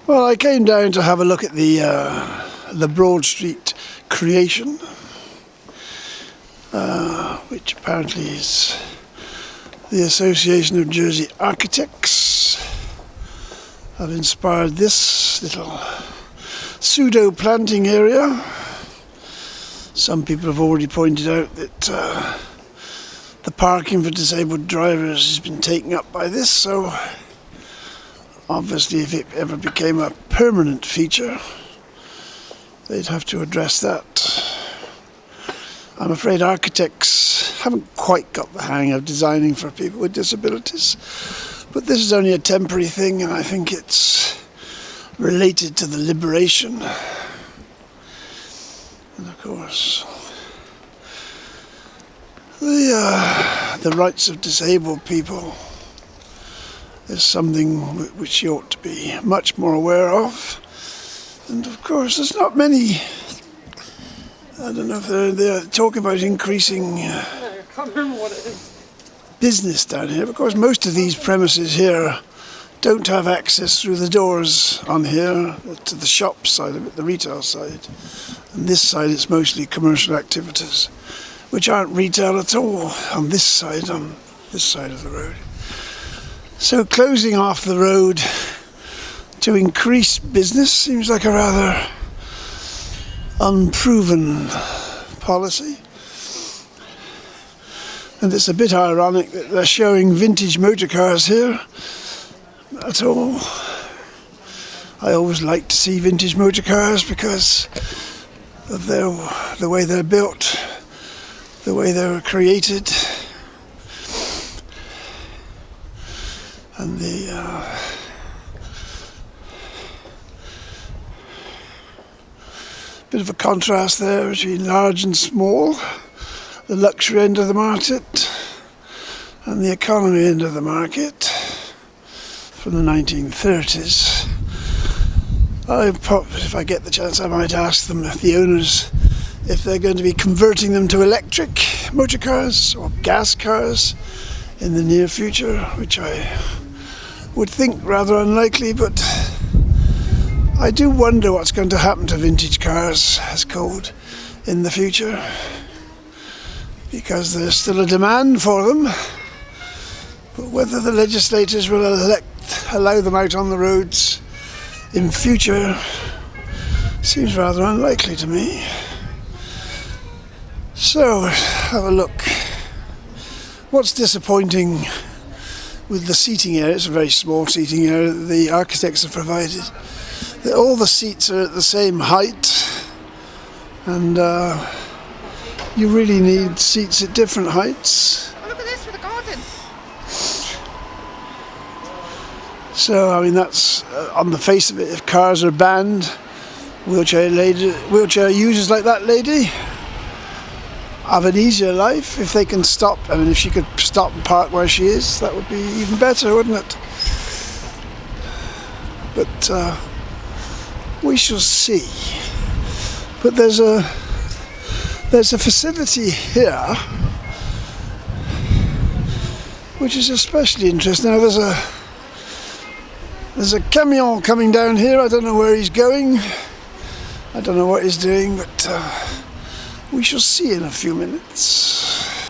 Well, I came down to have a look at the Broad Street creation, which apparently is the Association of Jersey Architects have inspired this little pseudo-planting area. Some people have already pointed out that the parking for disabled drivers has been taken up by this, so obviously if it ever became a permanent feature, they'd have to address that. I'm afraid architects haven't quite got the hang of designing for people with disabilities, but this is only a temporary thing, and I think it's related to the liberation. And of course, the rights of disabled people is something which you ought to be much more aware of. And of course, there's not many. I don't know if they're talking about increasing business down here. Of course, most of these premises here don't have access through the doors on here to the shop side of it, the retail side. And this side, it's mostly commercial activities, which aren't retail at all on this side of the road. So closing off the road to increase business seems like a rather unproven policy. And it's a bit ironic that they're showing vintage motor cars here at all. I always like to see vintage motor cars because of the way they're built, the way they were created, and the bit of a contrast there between large and small, the luxury end of the market and the economy end of the market from the 1930s. If I get the chance, I might ask them, if the owners, if they're going to be converting them to electric motor cars or gas cars in the near future, which I would think rather unlikely, but I do wonder what's going to happen to vintage cars as code in the future, because there's still a demand for them, but whether the legislators will allow them out on the roads in future seems rather unlikely to me. So, have a look. What's disappointing with the seating area, it's a very small seating area that the architects have provided, that all the seats are at the same height, and you really need seats at different heights. Oh, look at this with the garden. So, I mean, that's on the face of it. If cars are banned, wheelchair users like that lady have an easier life if they can stop. I mean, if she could stop and park where she is, that would be even better, wouldn't it? But we shall see. But there's a facility here which is especially interesting. Now there's a camion coming down here. I don't know where he's going. I don't know what he's doing, but we shall see in a few minutes.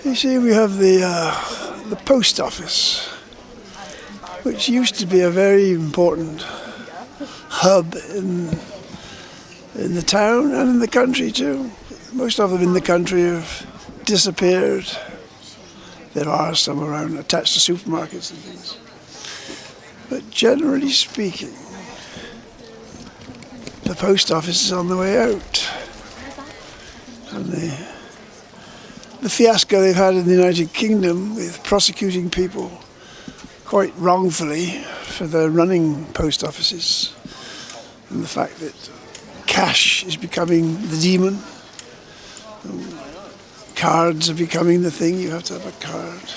You see, we have the post office, which used to be a very important hub in the town and in the country too. Most of them in the country have disappeared. There are some around attached to supermarkets and things. But generally speaking, the post office is on the way out. And the fiasco they've had in the United Kingdom with prosecuting people quite wrongfully for their running post offices, and the fact that cash is becoming the demon, cards are becoming the thing, you have to have a card.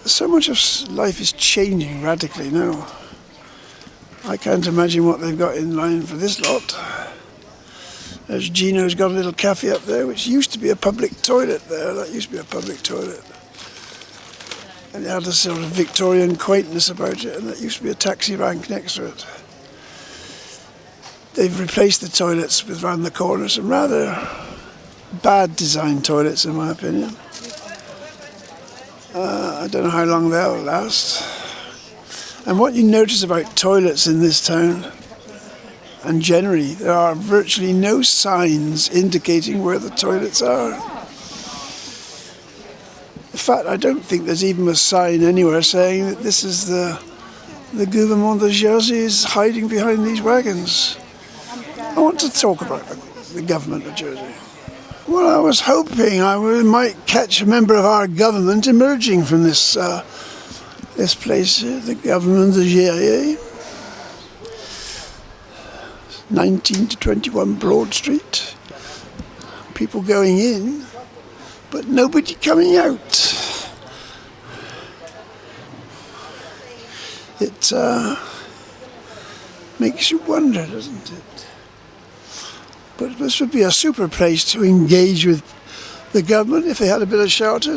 So much of life is changing radically now. I can't imagine what they've got in line for this lot. There's Gino's got a little cafe up there, which used to be a public toilet there. That used to be a public toilet. And it had a sort of Victorian quaintness about it, and there used to be a taxi rank next to it. They've replaced the toilets with round the corners, some rather bad design toilets in my opinion. I don't know how long they'll last. And what you notice about toilets in this town, and generally, there are virtually no signs indicating where the toilets are. In fact, I don't think there's even a sign anywhere saying that this is the Gouvernement de Jersey is hiding behind these wagons. I want to talk about the government of Jersey. Well, I was hoping I might catch a member of our government emerging from this place here, the Gouvernement de Jersey. 19 to 21 Broad Street. People going in, but nobody coming out. It makes you wonder, doesn't it? But this would be a super place to engage with the government if they had a bit of shelter.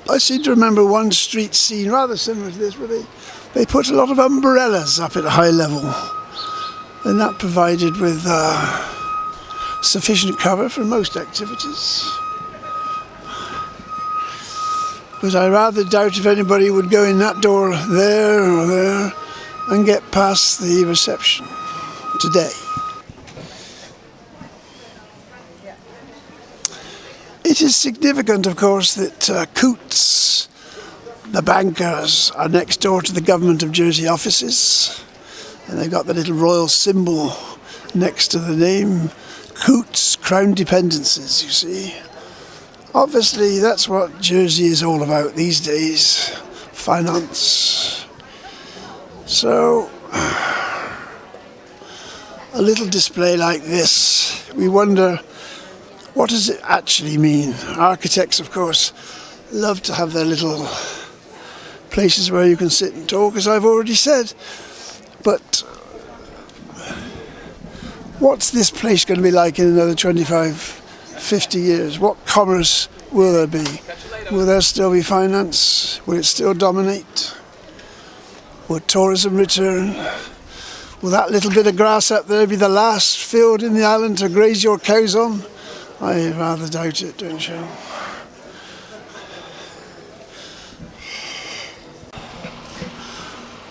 I seem to remember one street scene rather similar to this where they put a lot of umbrellas up at high level, and that provided with sufficient cover for most activities. But I rather doubt if anybody would go in that door there or there and get past the reception today. It is significant, of course, that Coots, the bankers, are next door to the Government of Jersey offices, and they've got the little royal symbol next to the name, Coots Crown Dependencies, you see. Obviously, that's what Jersey is all about these days, finance. So, a little display like this, we wonder, what does it actually mean? Architects, of course, love to have their little places where you can sit and talk, as I've already said. But what's this place going to be like in another 25, 50 years? What commerce will there be? Will there still be finance? Will it still dominate? Will tourism return? Will that little bit of grass up there be the last field in the island to graze your cows on? I rather doubt it, don't you?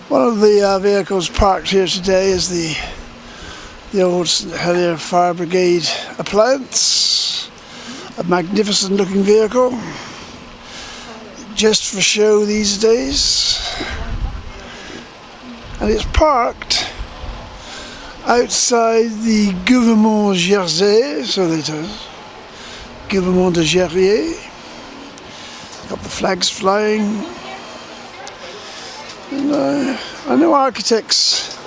One of the vehicles parked here today is the old Helier Fire Brigade appliance. A magnificent looking vehicle, just for show these days. And it's parked outside the Gouvernement Jersey, so they tell us. Gouvernement de Jersey. Got the flags flying. And I know architects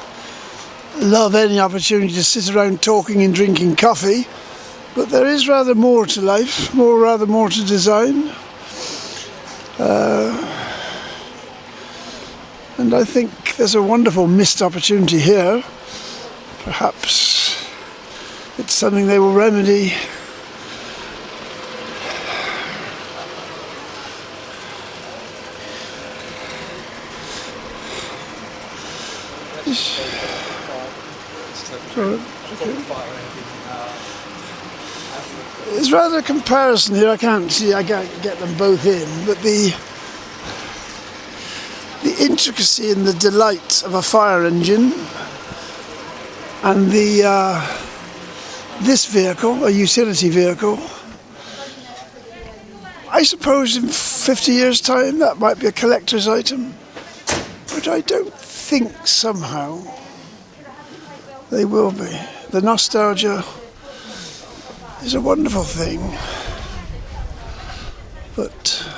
love any opportunity to sit around talking and drinking coffee, but there is rather more to life, rather more to design. And I think there's a wonderful missed opportunity here. Perhaps it's something they will remedy. It's rather a comparison here. I can't get them both in, but the intricacy and the delight of a fire engine and this vehicle, a utility vehicle, I suppose in 50 years' time that might be a collector's item, but I don't think somehow they will be. The nostalgia is a wonderful thing, but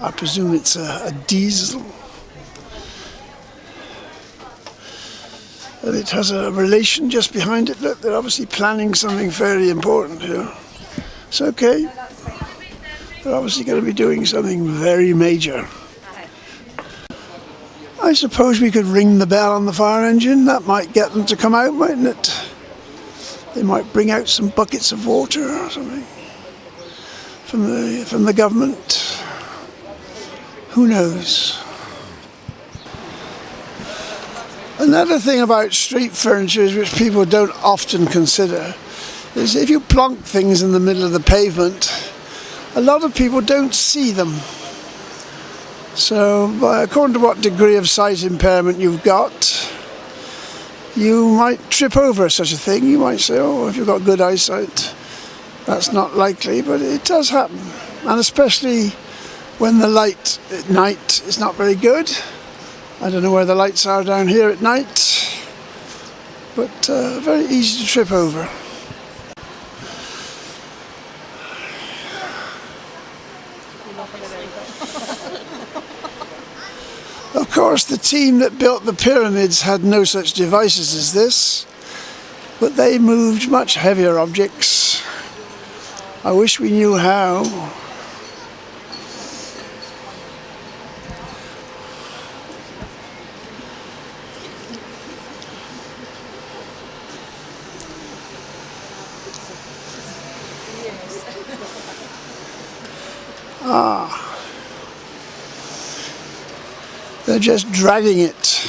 I presume it's a diesel, and it has a relation just behind it. Look, they're obviously planning something fairly important here. It's okay. They're obviously going to be doing something very major. I suppose we could ring the bell on the fire engine. That might get them to come out, mightn't it? They might bring out some buckets of water or something from the government. Who knows? Another thing about street furniture, which people don't often consider, is if you plonk things in the middle of the pavement, a lot of people don't see them. So, according to what degree of sight impairment you've got, you might trip over such a thing. You might say, oh, if you've got good eyesight, that's not likely, but it does happen. And especially when the light at night is not very good. I don't know where the lights are down here at night, but very easy to trip over. Of course, the team that built the pyramids had no such devices as this, but they moved much heavier objects. I wish we knew how. They're just dragging it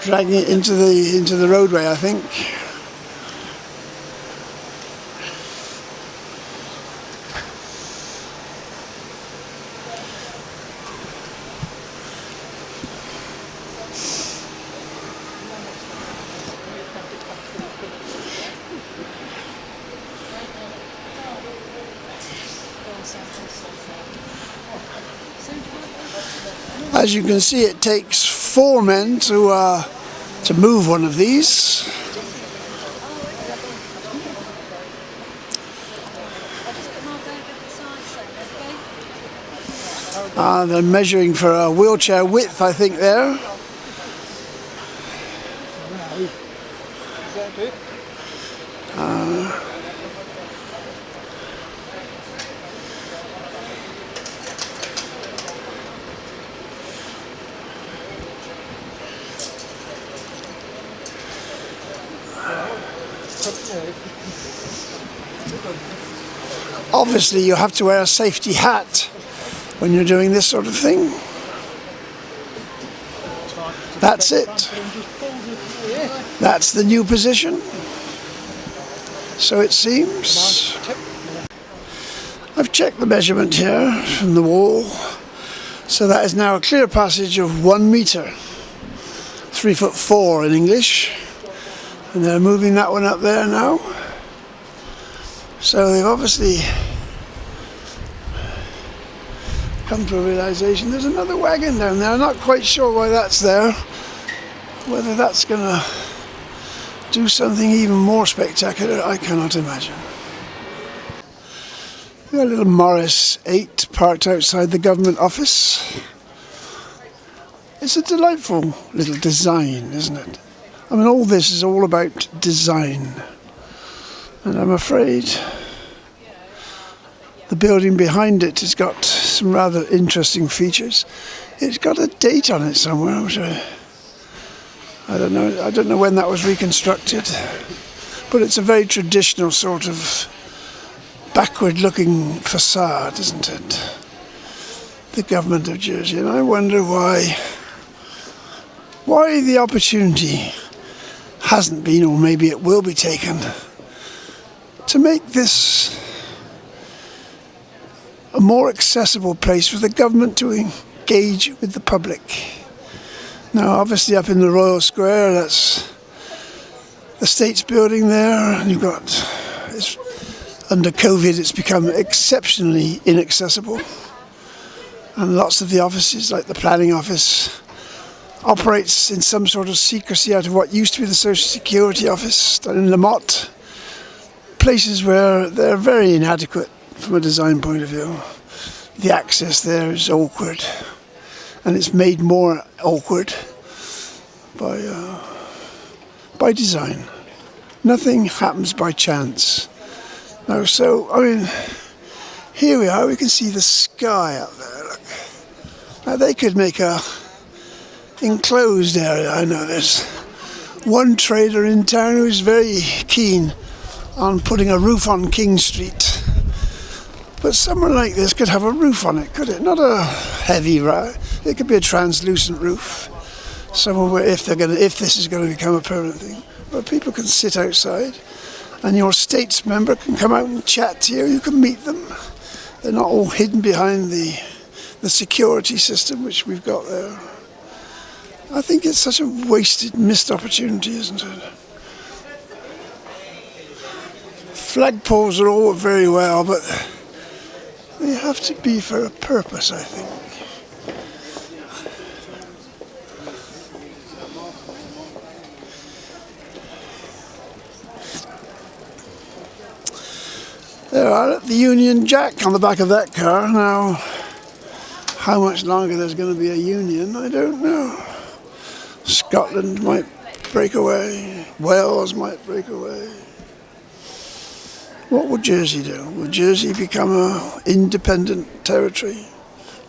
into the roadway, I think. As you can see, it takes 4 men to move one of these. They're measuring for a wheelchair width, I think, there. Obviously, you have to wear a safety hat when you're doing this sort of thing. That's it. That's the new position. So it seems. I've checked the measurement here from the wall. So that is now a clear passage of 1 metre. 3'4" in English. And they're moving that one up there now. So they've obviously come to a realisation. There's another wagon down there. I'm not quite sure why that's there. Whether that's going to do something even more spectacular, I cannot imagine. We've got a little Morris 8 parked outside the government office. It's a delightful little design, isn't it? I mean, all this is all about design. And I'm afraid the building behind it has got some rather interesting features. It's got a date on it somewhere, which I don't know. I don't know when that was reconstructed, but it's a very traditional sort of backward-looking facade, isn't it? The government of Jersey, and I wonder why the opportunity hasn't been, or maybe it will be taken, to make this a more accessible place for the government to engage with the public. Now, obviously up in the Royal Square, that's the States building there, and you've got, under COVID, it's become exceptionally inaccessible. And lots of the offices, like the planning office, operates in some sort of secrecy out of what used to be the Social Security office down in La Motte. Places where they're very inadequate from a design point of view. The access there is awkward, and it's made more awkward by design. Nothing happens by chance. Now, so, I mean, here we are, we can see the sky up there, look. Now they could make a enclosed area. I know there's one trader in town who's very keen on putting a roof on King Street. But somewhere like this could have a roof on it, could it? Not a heavy, it could be a translucent roof, somewhere where if this is going to become a permanent thing, where people can sit outside, and your states member can come out and chat to you. You can meet them. They're not all hidden behind the security system which we've got there. I think it's such a wasted, missed opportunity, isn't it? Flagpoles are all very well, but they have to be for a purpose, I think. There are the Union Jack on the back of that car. Now, how much longer there's going to be a Union, I don't know. Scotland might break away. Wales might break away. What would Jersey do? Will Jersey become an independent territory?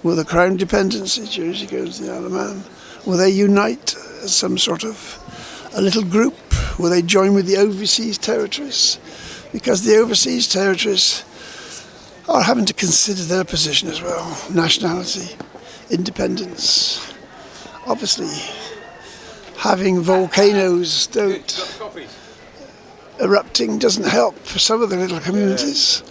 Will the Crown dependency, Jersey goes to the Isle of Man, will they unite as some sort of a little group? Will they join with the overseas territories? Because the overseas territories are having to consider their position as well. Nationality, independence. Obviously, having volcanoes erupting doesn't help for some of the little communities.